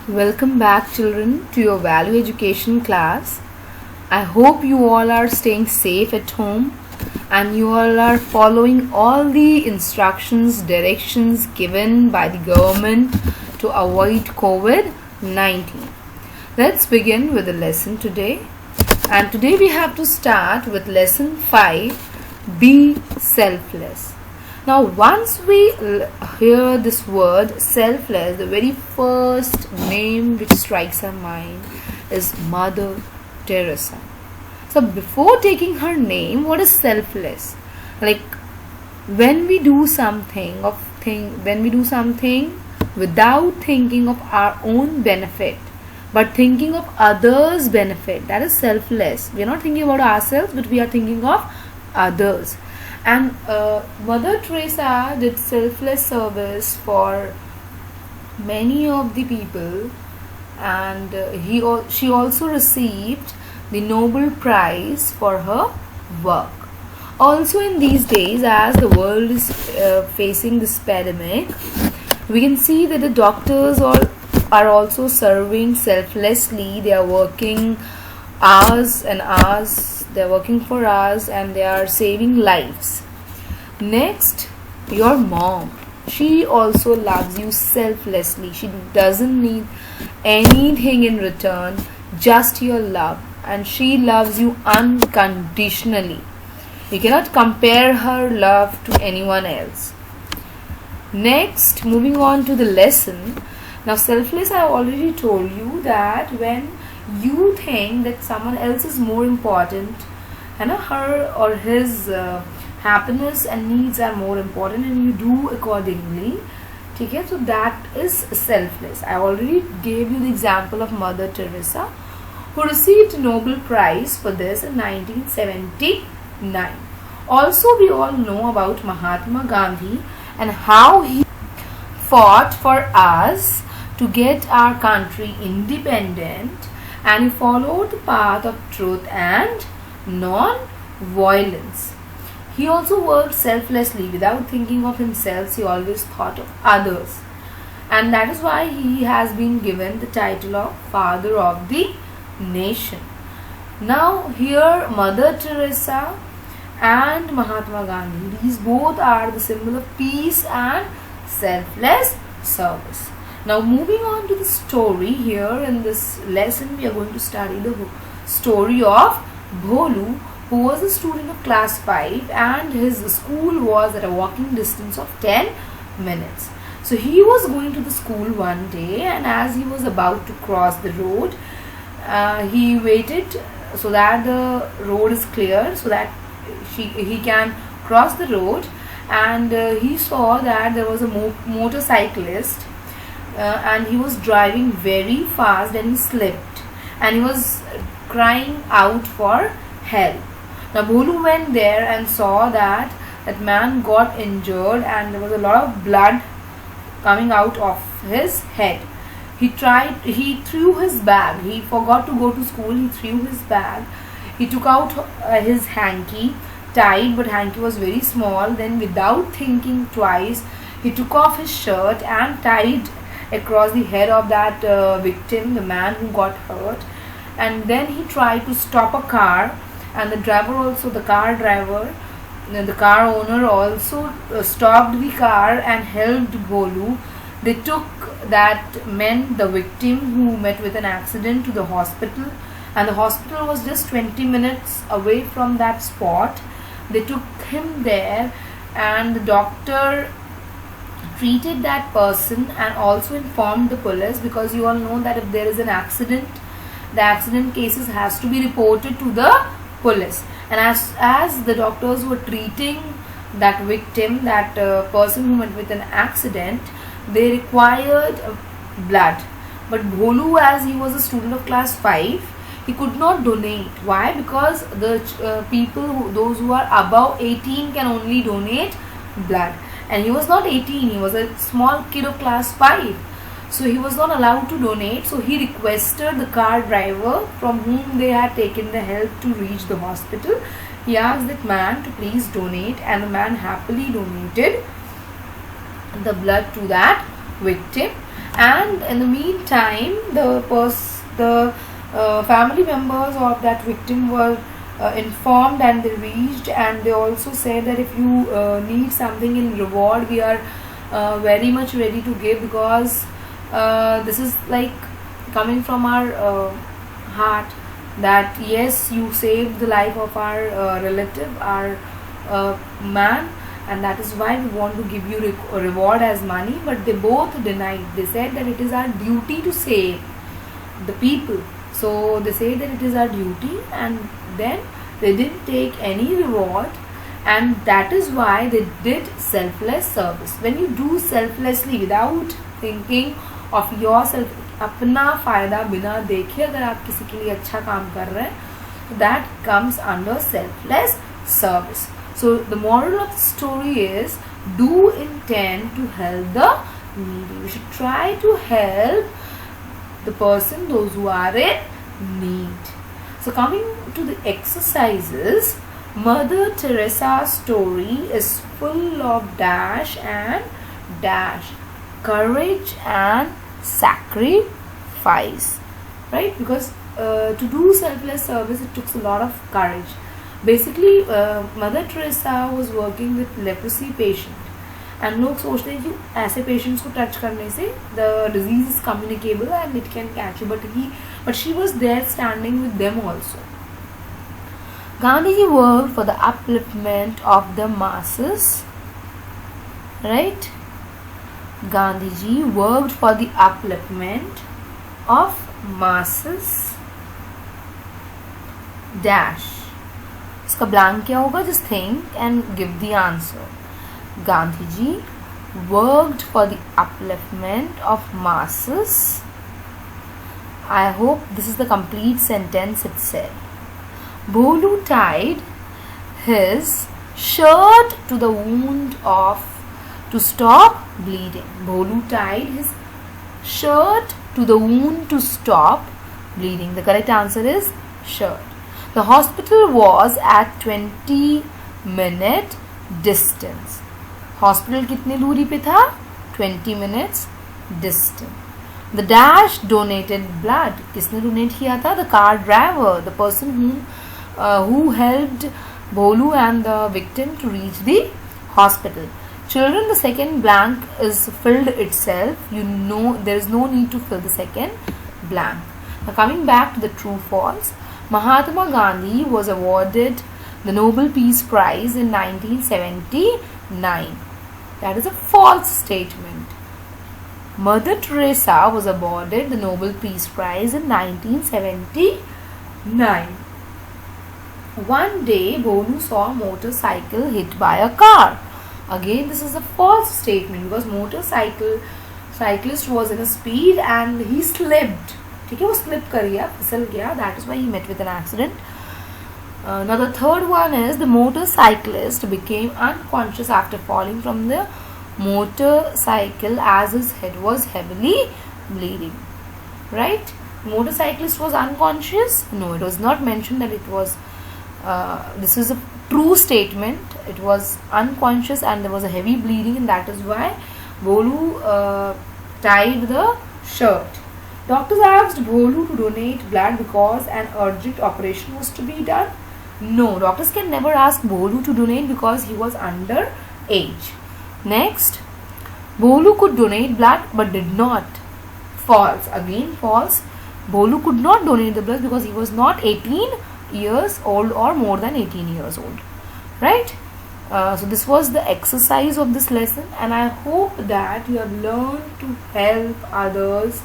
Welcome back, children, to your value education class. I hope you all are staying safe at home and you all are following all the instructions, directions given by the government to avoid COVID 19. Let's begin with the lesson today. And today we have to start with lesson 5, Be Selfless. Now, once we hear this word selfless, the very first name which strikes our mind is Mother Teresa. So, before taking her name, what is selfless? Like when we do something without thinking of our own benefit, but thinking of others' benefit, that is selfless. We are not thinking about ourselves, but we are thinking of others. And Mother Teresa did selfless service for many of the people, and she also received the Nobel Prize for her work. Also, in these days, as the world is facing this pandemic, we can see that the doctors are also serving selflessly. They are working hours and hours. They are working for us and they are saving lives. Next, your mom. She also loves you selflessly. She doesn't need anything in return, just your love. And she loves you unconditionally. You cannot compare her love to anyone else. Next, moving on to the lesson. Now, selfless, I already told you that when you think that someone else is more important, and her or his happiness and needs are more important, and you do accordingly. Okay, so that is selfless. I already gave you the example of Mother Teresa, who received Nobel Prize for this in 1979. Also, we all know about Mahatma Gandhi and how he fought for us to get our country independent, and he followed the path of truth and non-violence. He also worked selflessly without thinking of himself. He always thought of others, and that is why he has been given the title of Father of the Nation. Now here Mother Teresa and Mahatma Gandhi, these both are the symbol of peace and selfless service. Now moving on to the story, here in this lesson we are going to study the story of Bholu, who was a student of class 5 and his school was at a walking distance of 10 minutes. So he was going to the school one day, and as he was about to cross the road, he waited so that the road is clear so that he can cross the road, and he saw that there was a motorcyclist and he was driving very fast and he slipped and he was crying out for help. Now Bholu went there and saw that man got injured and there was a lot of blood coming out of his head. He threw his bag. He forgot to go to school. He threw his bag. He took out his hanky, tied, but hanky was very small. Then without thinking twice, he took off his shirt and tied across the head of that victim, the man who got hurt. And then he tried to stop a car, and the car owner also stopped the car and helped Bholu. They took the victim who met with an accident, to the hospital, and the hospital was just 20 minutes away from that spot. They took him there, and the doctor treated that person and also informed the police, because you all know that if there is an accident, the accident cases has to be reported to the police. And as the doctors were treating that victim, that person who met with an accident, they required blood. But Bholu, as he was a student of class 5, he could not donate. Why? Because the those who are above 18 can only donate blood, and he was not 18. He was a small kid of class 5, so he was not allowed to donate. So he requested the car driver from whom they had taken the help to reach the hospital. He asked that man to please donate, and the man happily donated the blood to that victim. And in the meantime, the family members of that victim were informed, and they reached, and they also said that if you need something in reward, we are very much ready to give, because this is like coming from our heart, that yes, you saved the life of our relative, our man, and that is why we want to give you a reward as money. But they both denied. They said that it is our duty to save the people. So they say that it is our duty, and then they didn't take any reward, and that is why they did selfless service. When you do selflessly without thinking of yourself, अपना फायदा बिना देखे अगर आप किसी के लिए अच्छा काम कर रहे हैं, that comes under selfless service. So the moral of the story is, do intend to help the needy. We should try to help the person, those who are in need. So coming to the exercises, Mother Teresa's story is full of dash and dash, courage and sacrifice, right? Because to do selfless service, it took a lot of courage. Basically, Mother Teresa was working with leprosy patient, and लोग सोचते हैं कि ऐसे patients को touch करने से the disease is communicable and it can catch you, but she was there standing with them also. Gandhiji worked for the upliftment of the masses, right? Gandhiji worked for the upliftment of masses dash. इसका blank क्या होगा? Just think and give the answer. Gandhiji worked for the upliftment of masses. I hope this is the complete sentence itself. Bholu tied his shirt to the wound to stop bleeding. Bholu tied his shirt to the wound to stop bleeding. The correct answer is shirt. The hospital was at 20-minute distance. Hospital कितनी दूरी पे था? 20 minutes distance. The dash donated blood. किसने donate किया था? The car driver, the person who helped Bholu and the victim to reach the hospital. Children, the second blank is filled itself. You know there is no need to fill the second blank. Now coming back to the true false. Mahatma Gandhi was awarded the Nobel Peace Prize in 1979. That is a false statement. Mother Teresa was awarded the Nobel Peace Prize in 1979. One day, Bholu saw a motorcycle hit by a car. Again, this is a false statement because cyclist was in a speed and he slipped. ठीक है, वो slip कर गया, फिसल गया. That is why he met with an accident. Now the third one is the motorcyclist became unconscious after falling from the motorcycle as his head was heavily bleeding. Right? Motorcyclist was unconscious? No, it was not mentioned that it was. This is a true statement. It was unconscious and there was a heavy bleeding, and that is why Bholu tied the shirt. Doctors asked Bholu to donate blood because an urgent operation was to be done. No, doctors can never ask Bholu to donate because he was under age. Next, Bholu could donate blood but did not. False. Again false. Bholu could not donate the blood because he was not 18 years old or more than 18 years old. Right? So this was the exercise of this lesson, and I hope that you have learned to help others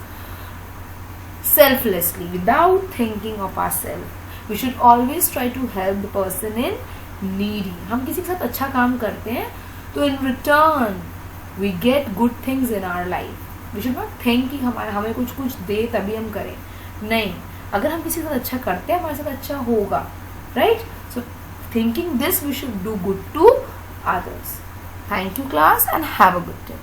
selflessly without thinking of ourselves. We should always try to help the person in needy. हम किसी के साथ अच्छा काम करते हैं तो in return we get good things in our life. We should not think कि हमें कुछ दे तभी हम करें. नहीं, अगर हम किसी के साथ अच्छा करते हैं हमारे साथ अच्छा होगा. Right? So thinking this, we should do good to others. Thank you class and have a good day.